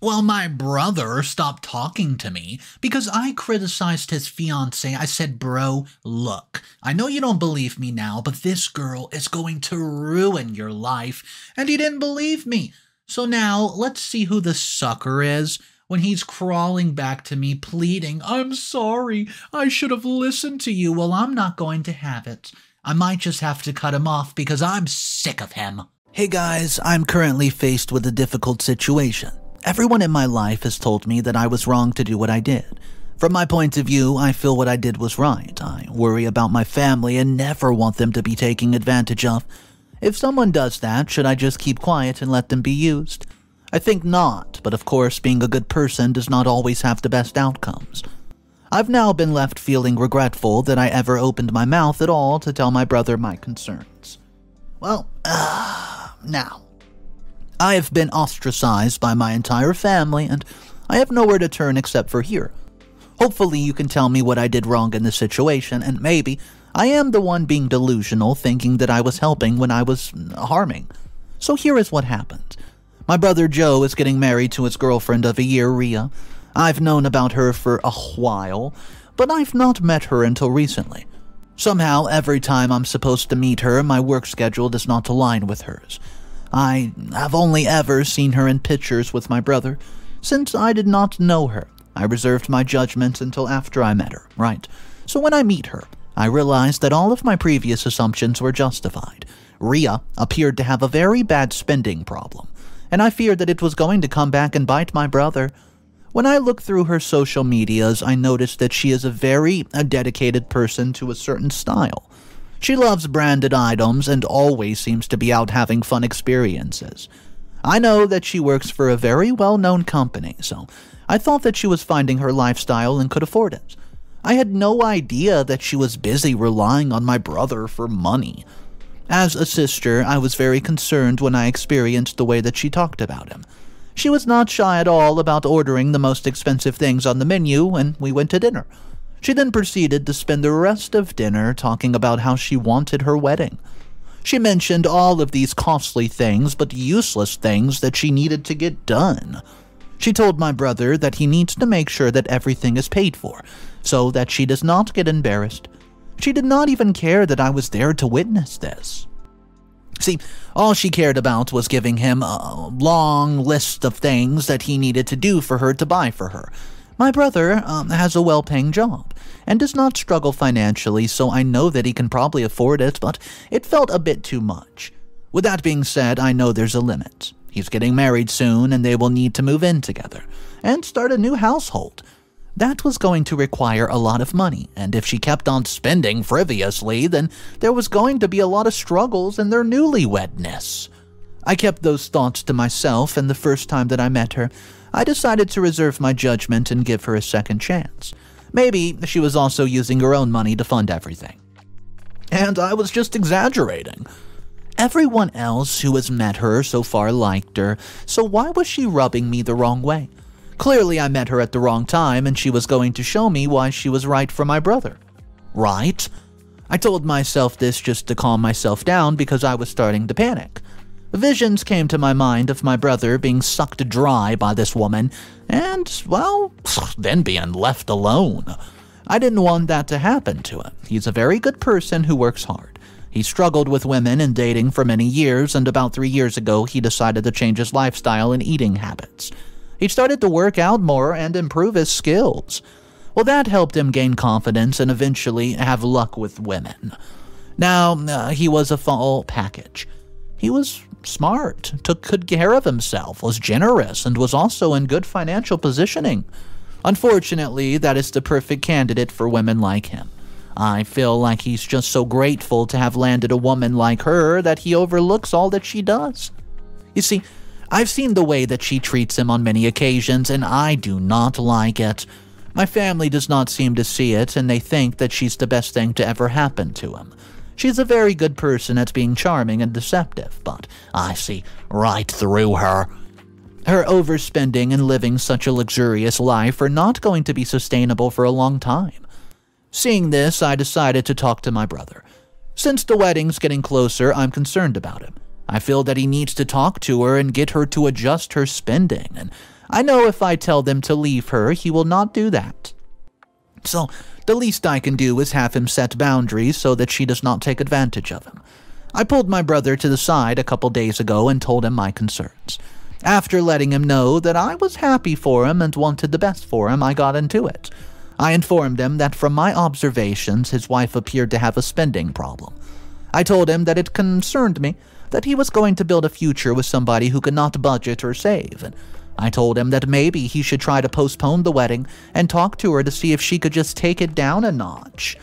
Well, my brother stopped talking to me because I criticized his fiancée. I said, bro, look, I know you don't believe me now, but this girl is going to ruin your life. And he didn't believe me. So now let's see who the sucker is when he's crawling back to me pleading, I'm sorry, I should have listened to you. Well, I'm not going to have it. I might just have to cut him off because I'm sick of him. Hey guys, I'm currently faced with a difficult situation. Everyone in my life has told me that I was wrong to do what I did. From my point of view, I feel what I did was right. I worry about my family and never want them to be taken advantage of. If someone does that, should I just keep quiet and let them be used? I think not, but of course, being a good person does not always have the best outcomes. I've now been left feeling regretful that I ever opened my mouth at all to tell my brother my concerns. Well, now, I have been ostracized by my entire family, and I have nowhere to turn except for here. Hopefully you can tell me what I did wrong in this situation, and maybe I am the one being delusional, thinking that I was helping when I was harming. So here is what happened. My brother Joe is getting married to his girlfriend of a year, Rhea. I've known about her for a while, but I've not met her until recently. Somehow, every time I'm supposed to meet her, my work schedule does not align with hers. I have only ever seen her in pictures with my brother. Since I did not know her, I reserved my judgment until after I met her, right? So when I meet her, I realized that all of my previous assumptions were justified. Rhea appeared to have a very bad spending problem, and I feared that it was going to come back and bite my brother. When I looked through her social medias, I noticed that she is a very dedicated person to a certain style. She loves branded items and always seems to be out having fun experiences. I know that she works for a very well-known company, so I thought that she was finding her lifestyle and could afford it. I had no idea that she was busy relying on my brother for money. As a sister, I was very concerned when I experienced the way that she talked about him. She was not shy at all about ordering the most expensive things on the menu, and we went to dinner. She then proceeded to spend the rest of dinner talking about how she wanted her wedding. She mentioned all of these costly things, but useless things that she needed to get done. She told my brother that he needs to make sure that everything is paid for, so that she does not get embarrassed. She did not even care that I was there to witness this. See, all she cared about was giving him a long list of things that he needed to do for her to buy for her. My brother has a well-paying job and does not struggle financially, so I know that he can probably afford it, but it felt a bit too much. With that being said, I know there's a limit. He's getting married soon, and they will need to move in together and start a new household. That was going to require a lot of money, and if she kept on spending frivolously, then there was going to be a lot of struggles in their newlywedness. I kept those thoughts to myself, and the first time that I met her, I decided to reserve my judgment and give her a second chance. Maybe she was also using her own money to fund everything. And I was just exaggerating. Everyone else who has met her so far liked her, so why was she rubbing me the wrong way? Clearly, I met her at the wrong time, and she was going to show me why she was right for my brother. Right? I told myself this just to calm myself down because I was starting to panic. Visions came to my mind of my brother being sucked dry by this woman, and, well, then being left alone. I didn't want that to happen to him. He's a very good person who works hard. He struggled with women and dating for many years, and about 3 years ago, he decided to change his lifestyle and eating habits. He started to work out more and improve his skills. Well, that helped him gain confidence and eventually have luck with women. Now, he was a full package. He was smart, took good care of himself, was generous, and was also in good financial positioning. Unfortunately, that is the perfect candidate for women like him. I feel like he's just so grateful to have landed a woman like her that he overlooks all that she does. You see, I've seen the way that she treats him on many occasions, and I do not like it. My family does not seem to see it, and they think that she's the best thing to ever happen to him. She's a very good person at being charming and deceptive, but I see right through her. Her overspending and living such a luxurious life are not going to be sustainable for a long time. Seeing this, I decided to talk to my brother. Since the wedding's getting closer, I'm concerned about him. I feel that he needs to talk to her and get her to adjust her spending, and I know if I tell them to leave her, he will not do that. So, the least I can do is have him set boundaries so that she does not take advantage of him. I pulled my brother to the side a couple days ago and told him my concerns. After letting him know that I was happy for him and wanted the best for him, I got into it. I informed him that from my observations, his wife appeared to have a spending problem. I told him that it concerned me that he was going to build a future with somebody who could not budget or save, and I told him that maybe he should try to postpone the wedding and talk to her to see if she could just take it down a notch.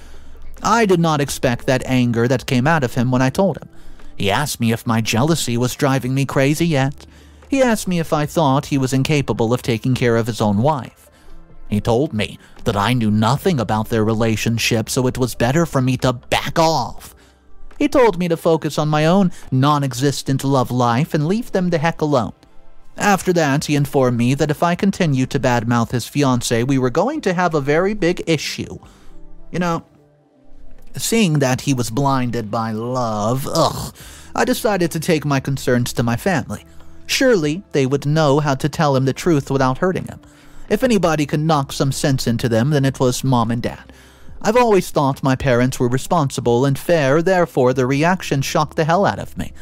I did not expect that anger that came out of him when I told him. He asked me if my jealousy was driving me crazy yet. He asked me if I thought he was incapable of taking care of his own wife. He told me that I knew nothing about their relationship, so it was better for me to back off. He told me to focus on my own non-existent love life and leave them the heck alone. After that, he informed me that if I continued to badmouth his fiancée, we were going to have a very big issue. You know, seeing that he was blinded by love, I decided to take my concerns to my family. Surely, they would know how to tell him the truth without hurting him. If anybody could knock some sense into them, then it was Mom and Dad. I've always thought my parents were responsible and fair, therefore the reaction shocked the hell out of me.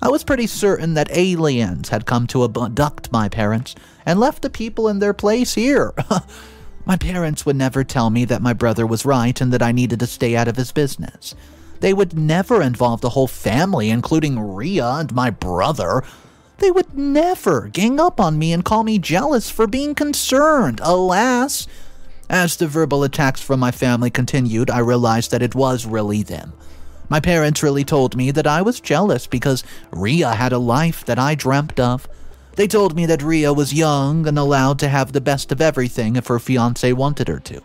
I was pretty certain that aliens had come to abduct my parents and left the people in their place here. My parents would never tell me that my brother was right and that I needed to stay out of his business. They would never involve the whole family, including Rhea and my brother. They would never gang up on me and call me jealous for being concerned, alas. As the verbal attacks from my family continued, I realized that it was really them. My parents really told me that I was jealous because Rhea had a life that I dreamt of. They told me that Rhea was young and allowed to have the best of everything if her fiancé wanted her to.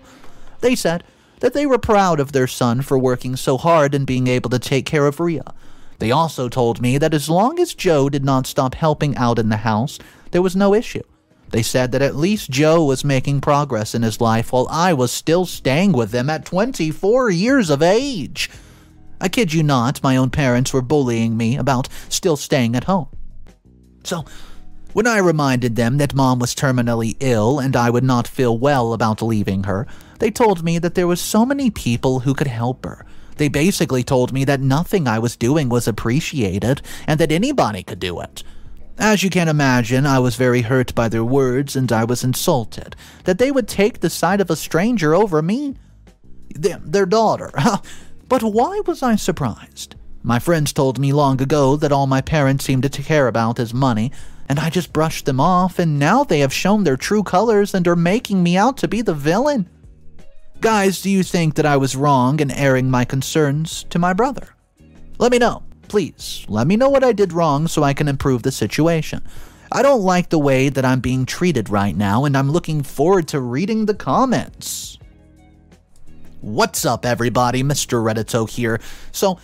They said that they were proud of their son for working so hard and being able to take care of Rhea. They also told me that as long as Joe did not stop helping out in the house, there was no issue. They said that at least Joe was making progress in his life while I was still staying with them at 24 years of age. I kid you not, my own parents were bullying me about still staying at home. So, when I reminded them that Mom was terminally ill and I would not feel well about leaving her, they told me that there were so many people who could help her. They basically told me that nothing I was doing was appreciated and that anybody could do it. As you can imagine, I was very hurt by their words and I was insulted that they would take the side of a stranger over me, their daughter. But why was I surprised? My friends told me long ago that all my parents seemed to care about is money, and I just brushed them off, and now they have shown their true colors and are making me out to be the villain. Guys, do you think that I was wrong in airing my concerns to my brother? Let me know. Please, let me know what I did wrong so I can improve the situation. I don't like the way that I'm being treated right now, and I'm looking forward to reading the comments. What's up, everybody? Mr. Reddito here. So,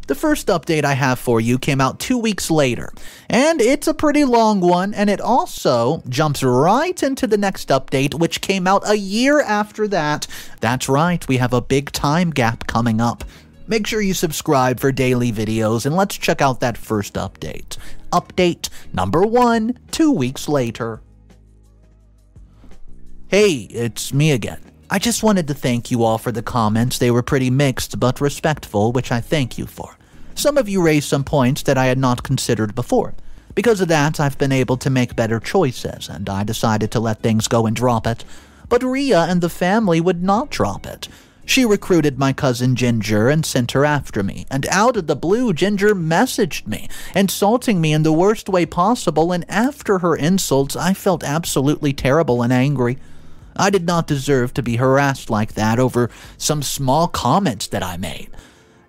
the first update I have for you came out 2 weeks later, and it's a pretty long one, and it also jumps right into the next update, which came out a year after that. That's right, we have a big time gap coming up. Make sure you subscribe for daily videos, and let's check out that first update. Update number 1, 2 weeks later. Hey, it's me again. I just wanted to thank you all for the comments. They were pretty mixed but respectful, which I thank you for. Some of you raised some points that I had not considered before. Because of that, I've been able to make better choices, and I decided to let things go and drop it. But Rhea and the family would not drop it. She recruited my cousin Ginger and sent her after me, and out of the blue, Ginger messaged me, insulting me in the worst way possible, and after her insults, I felt absolutely terrible and angry. I did not deserve to be harassed like that over some small comments that I made.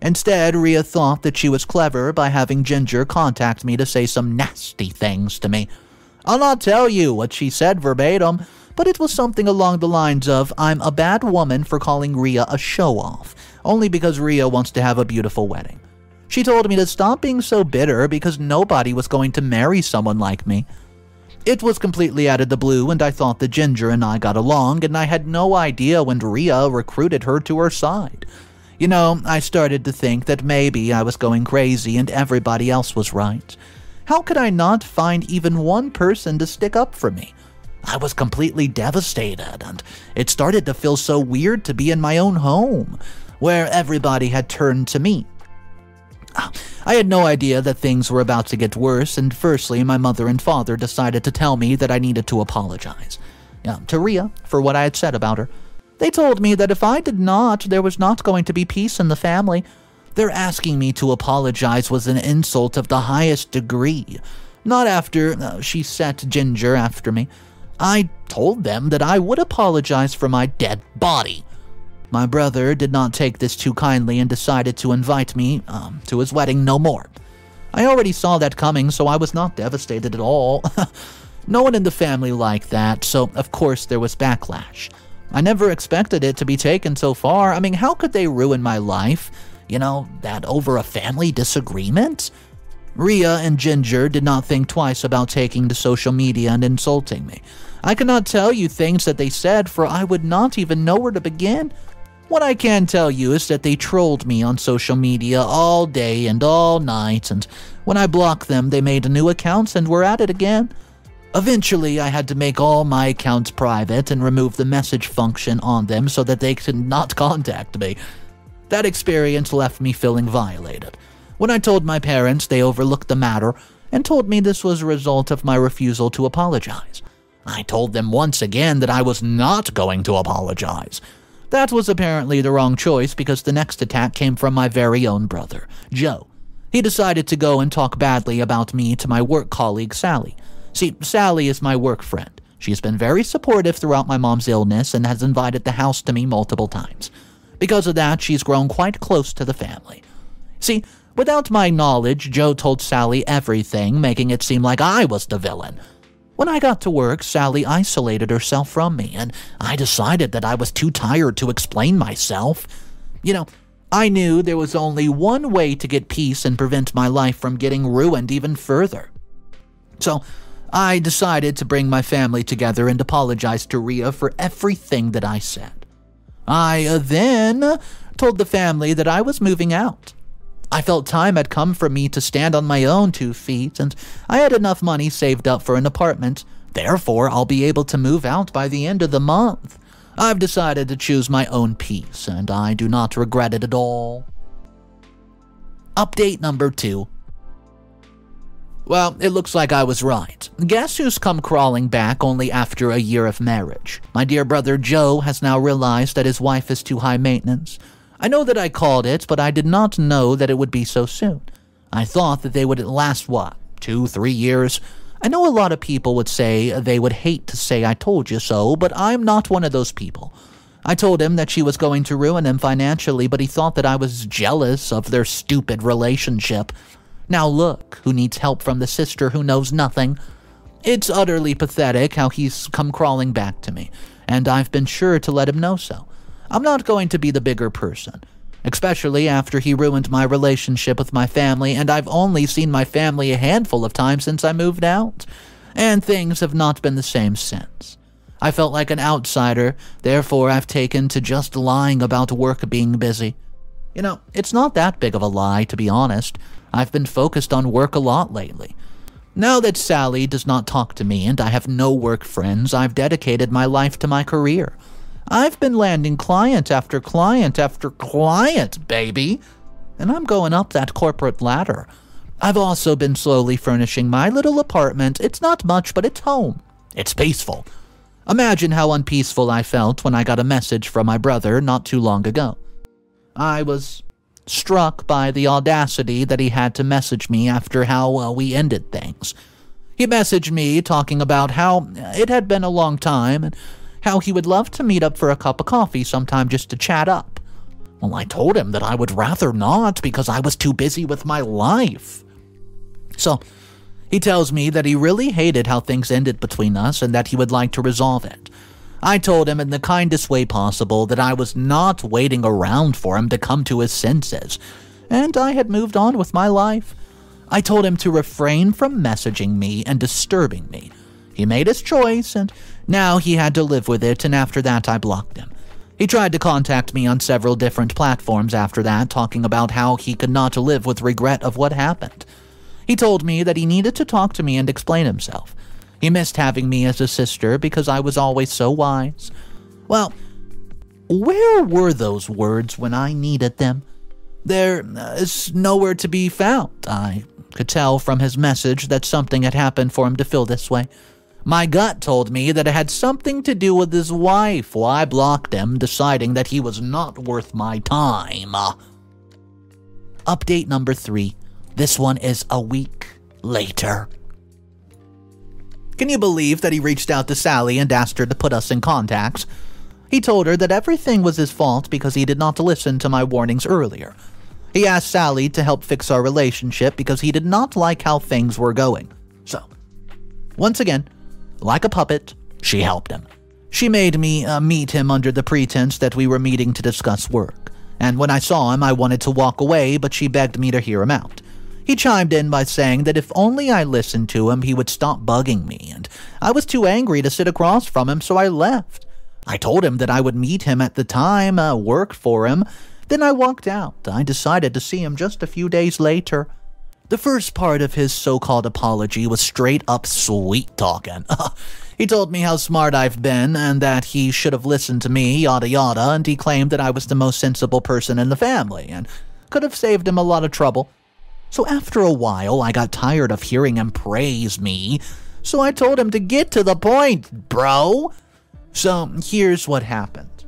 Instead, Rhea thought that she was clever by having Ginger contact me to say some nasty things to me. I'll not tell you what she said verbatim, but it was something along the lines of, I'm a bad woman for calling Rhea a show-off, only because Rhea wants to have a beautiful wedding. She told me to stop being so bitter because nobody was going to marry someone like me. It was completely out of the blue, and I thought that Ginger and I got along, and I had no idea when Rhea recruited her to her side. You know, I started to think that maybe I was going crazy and everybody else was right. How could I not find even one person to stick up for me? I was completely devastated, and it started to feel so weird to be in my own home, where everybody had turned to me. I had no idea that things were about to get worse, and firstly, my mother and father decided to tell me that I needed to apologize. To Rhea, for what I had said about her. They told me that if I did not, there was not going to be peace in the family. Their asking me to apologize was an insult of the highest degree. Not after she set Ginger after me. I told them that I would apologize for my dead body. My brother did not take this too kindly and decided to invite me to his wedding no more. I already saw that coming, so I was not devastated at all. No one in the family liked that, so of course there was backlash. I never expected it to be taken so far. I mean, how could they ruin my life? That over a family disagreement? Rhea and Ginger did not think twice about taking to social media and insulting me. I cannot tell you things that they said, for I would not even know where to begin. What I can tell you is that they trolled me on social media all day and all night, and when I blocked them, they made new accounts and were at it again. Eventually, I had to make all my accounts private and remove the message function on them so that they could not contact me. That experience left me feeling violated. When I told my parents, they overlooked the matter and told me this was a result of my refusal to apologize. I told them once again that I was not going to apologize. That was apparently the wrong choice because the next attack came from my very own brother, Joe. He decided to go and talk badly about me to my work colleague, Sally. See, Sally is my work friend. She has been very supportive throughout my mom's illness and has invited the house to me multiple times. Because of that, she's grown quite close to the family. See, without my knowledge, Joe told Sally everything, making it seem like I was the villain. When I got to work, Sally isolated herself from me, and I decided that I was too tired to explain myself. I knew there was only one way to get peace and prevent my life from getting ruined even further. So, I decided to bring my family together and apologize to Rhea for everything that I said. I then told the family that I was moving out. I felt time had come for me to stand on my own 2 feet, and I had enough money saved up for an apartment. Therefore, I'll be able to move out by the end of the month. I've decided to choose my own peace, and I do not regret it at all. Update number 2. Well, it looks like I was right. Guess who's come crawling back only after a year of marriage? My dear brother Joe has now realized that his wife is too high maintenance. I know that I called it, but I did not know that it would be so soon. I thought that they would last, 2-3 years? I know a lot of people would say they would hate to say I told you so, but I'm not one of those people. I told him that she was going to ruin him financially, but he thought that I was jealous of their stupid relationship. Now look, who needs help from the sister who knows nothing? It's utterly pathetic how he's come crawling back to me, and I've been sure to let him know so. I'm not going to be the bigger person, especially after he ruined my relationship with my family, and I've only seen my family a handful of times since I moved out, and things have not been the same since. I felt like an outsider, therefore I've taken to just lying about work being busy. It's not that big of a lie, to be honest. I've been focused on work a lot lately. Now that Sally does not talk to me and I have no work friends, I've dedicated my life to my career. I've been landing client after client after client, baby. And I'm going up that corporate ladder. I've also been slowly furnishing my little apartment. It's not much, but it's home. It's peaceful. Imagine how unpeaceful I felt when I got a message from my brother not too long ago. I was struck by the audacity that he had to message me after how we ended things. He messaged me talking about how it had been a long time and how he would love to meet up for a cup of coffee sometime just to chat up. Well, I told him that I would rather not because I was too busy with my life. So, he tells me that he really hated how things ended between us and that he would like to resolve it. I told him in the kindest way possible that I was not waiting around for him to come to his senses, and I had moved on with my life. I told him to refrain from messaging me and disturbing me. He made his choice, and now he had to live with it, and after that I blocked him. He tried to contact me on several different platforms after that, talking about how he could not live with regret of what happened. He told me that he needed to talk to me and explain himself. He missed having me as a sister because I was always so wise. Well, where were those words when I needed them? There is nowhere to be found. I could tell from his message that something had happened for him to feel this way. My gut told me that it had something to do with his wife, so I blocked him, deciding that he was not worth my time. Update number 3. This one is a week later. Can you believe that he reached out to Sally and asked her to put us in contact? He told her that everything was his fault because he did not listen to my warnings earlier. He asked Sally to help fix our relationship because he did not like how things were going. So, once again, like a puppet, she helped him. She made me meet him under the pretense that we were meeting to discuss work. And when I saw him, I wanted to walk away, but she begged me to hear him out. He chimed in by saying that if only I listened to him, he would stop bugging me, and I was too angry to sit across from him, so I left. I told him that I would meet him at the time, work for him. Then I walked out. I decided to see him just a few days later. The first part of his so-called apology was straight up sweet-talking. He told me how smart I've been and that he should have listened to me, yada yada, and he claimed that I was the most sensible person in the family and could have saved him a lot of trouble. So after a while, I got tired of hearing him praise me, so I told him to get to the point, bro. So here's what happened.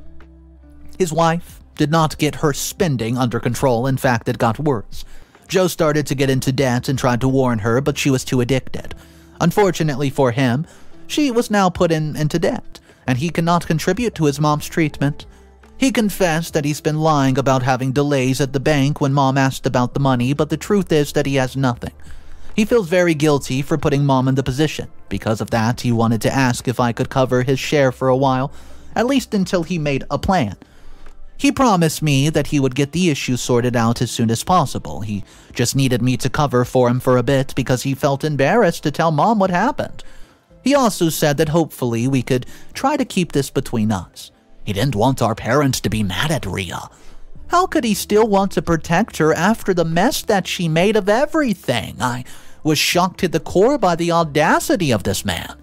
His wife did not get her spending under control. In fact, it got worse. Joe started to get into debt and tried to warn her, but she was too addicted. Unfortunately for him, she was now put into debt, and he cannot contribute to his mom's treatment. He confessed that he's been lying about having delays at the bank when mom asked about the money, but the truth is that he has nothing. He feels very guilty for putting mom in the position. Because of that, he wanted to ask if I could cover his share for a while, at least until he made a plan. He promised me that he would get the issue sorted out as soon as possible. He just needed me to cover for him for a bit because he felt embarrassed to tell mom what happened. He also said that hopefully we could try to keep this between us. He didn't want our parents to be mad at Rhea. How could he still want to protect her after the mess that she made of everything? I was shocked to the core by the audacity of this man.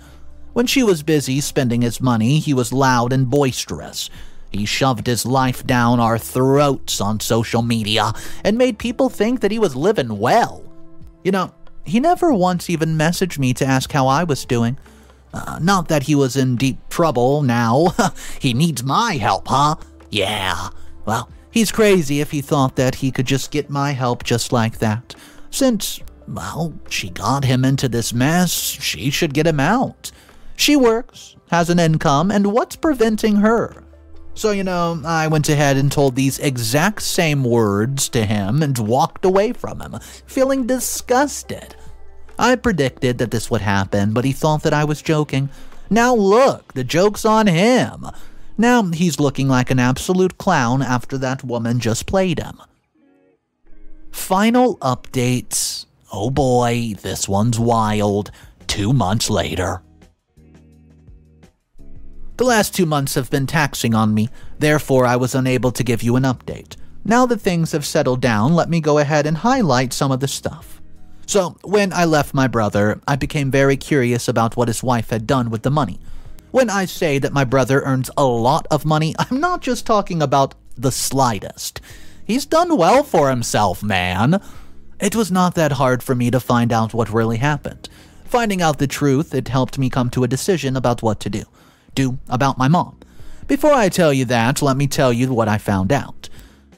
When she was busy spending his money, he was loud and boisterous. He shoved his life down our throats on social media and made people think that he was living well. You know, he never once even messaged me to ask how I was doing. Not that he was in deep trouble now. He needs my help, huh? Yeah. Well, he's crazy if he thought that he could just get my help just like that. Since, well, she got him into this mess, she should get him out. She works, has an income, and what's preventing her? So, I went ahead and told these exact same words to him and walked away from him, feeling disgusted. I predicted that this would happen, but he thought that I was joking. Now look, the joke's on him. Now he's looking like an absolute clown after that woman just played him. Final updates. Oh boy, this one's wild. 2 months later. The last 2 months have been taxing on me, therefore I was unable to give you an update. Now that things have settled down, let me go ahead and highlight some of the stuff. So, when I left my brother, I became very curious about what his wife had done with the money. When I say that my brother earns a lot of money, I'm not just talking about the slightest. He's done well for himself, man. It was not that hard for me to find out what really happened. Finding out the truth, it helped me come to a decision about what to do about my mom. Before I tell you that, let me tell you what I found out.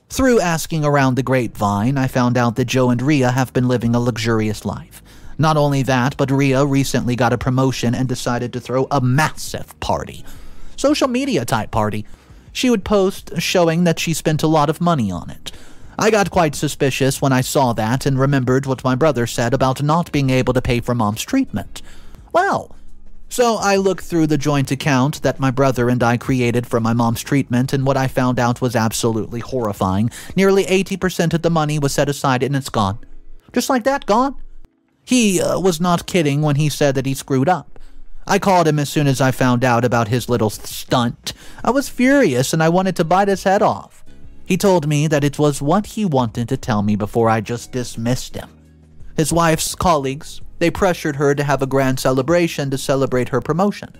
Through asking around the grapevine, I found out that Joe and Rhea have been living a luxurious life. Not only that, but Rhea recently got a promotion and decided to throw a massive party. Social media type party. She would post showing that she spent a lot of money on it. I got quite suspicious when I saw that and remembered what my brother said about not being able to pay for mom's treatment. Well, so I looked through the joint account that my brother and I created for my mom's treatment, and what I found out was absolutely horrifying. Nearly 80% of the money was set aside and it's gone. Just like that, gone. He was not kidding when he said that he screwed up. I called him as soon as I found out about his little stunt. I was furious and I wanted to bite his head off. He told me that it was what he wanted to tell me before I just dismissed him. His wife's colleagues They pressured her to have a grand celebration to celebrate her promotion.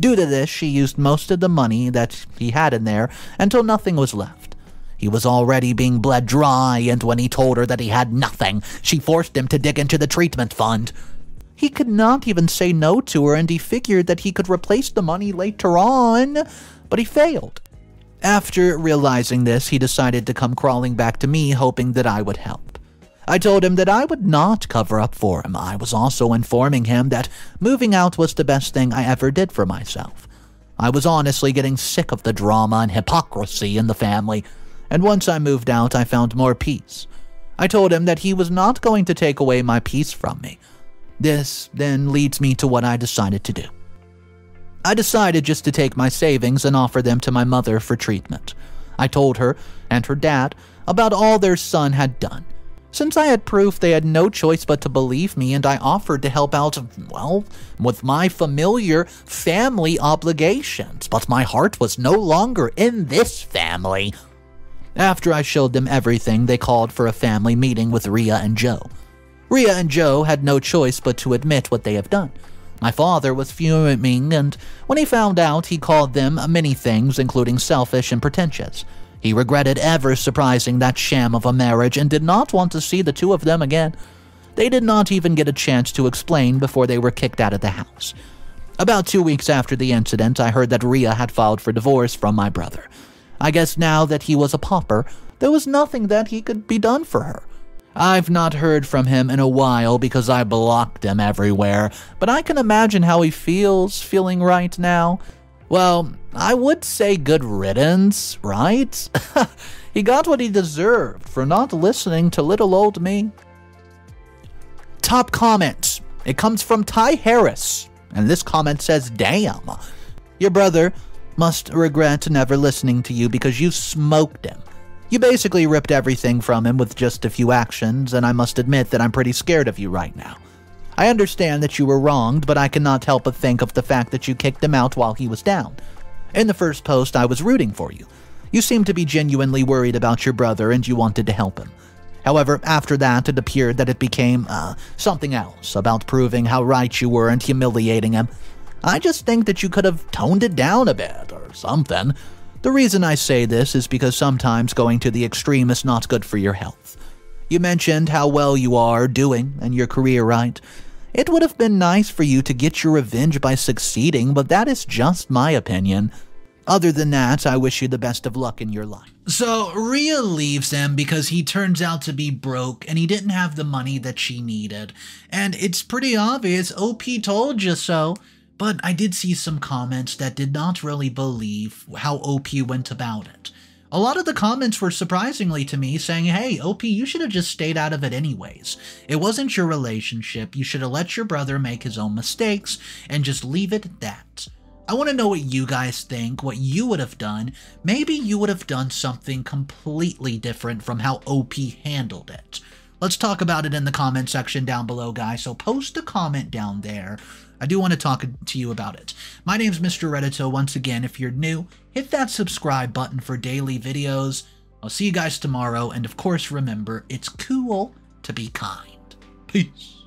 Due to this, she used most of the money that he had in there until nothing was left. He was already being bled dry, and when he told her that he had nothing, she forced him to dig into the treatment fund. He could not even say no to her, and he figured that he could replace the money later on, but he failed. After realizing this, he decided to come crawling back to me, hoping that I would help. I told him that I would not cover up for him. I was also informing him that moving out was the best thing I ever did for myself. I was honestly getting sick of the drama and hypocrisy in the family, and once I moved out, I found more peace. I told him that he was not going to take away my peace from me. This then leads me to what I decided to do. I decided just to take my savings and offer them to my mother for treatment. I told her and her dad about all their son had done. Since I had proof, they had no choice but to believe me, and I offered to help out, well, with my familiar family obligations. But my heart was no longer in this family. After I showed them everything, they called for a family meeting with Rhea and Joe. Rhea and Joe had no choice but to admit what they have done. My father was fuming, and when he found out, he called them many things, including selfish and pretentious. He regretted ever surprising that sham of a marriage and did not want to see the two of them again. They did not even get a chance to explain before they were kicked out of the house. About 2 weeks after the incident, I heard that Rhea had filed for divorce from my brother. I guess now that he was a pauper, there was nothing that he could be done for her. I've not heard from him in a while because I blocked him everywhere, but I can imagine how he feeling right now. Well, I would say good riddance, right? He got what he deserved for not listening to little old me. Top comment. It comes from Ty Harris, and this comment says, "Damn. Your brother must regret never listening to you because you smoked him. You basically ripped everything from him with just a few actions, and I must admit that I'm pretty scared of you right now. I understand that you were wronged, but I cannot help but think of the fact that you kicked him out while he was down. In the first post, I was rooting for you. You seemed to be genuinely worried about your brother and you wanted to help him. However, after that, it appeared that it became, something else, about proving how right you were and humiliating him. I just think that you could have toned it down a bit, or something. The reason I say this is because sometimes going to the extreme is not good for your health. You mentioned how well you are doing in your career, right? It would have been nice for you to get your revenge by succeeding, but that is just my opinion. Other than that, I wish you the best of luck in your life." So Rhea leaves him because he turns out to be broke and he didn't have the money that she needed. And it's pretty obvious, OP told you so. But I did see some comments that did not really believe how OP went about it. A lot of the comments were surprisingly to me saying, hey, OP, you should have just stayed out of it anyways. It wasn't your relationship. You should have let your brother make his own mistakes and just leave it at that. I want to know what you guys think, what you would have done. Maybe you would have done something completely different from how OP handled it. Let's talk about it in the comment section down below, guys. So post a comment down there. I do want to talk to you about it. My name's Mr. Reddito. Once again, if you're new, hit that subscribe button for daily videos. I'll see you guys tomorrow, and of course, remember, it's cool to be kind. Peace.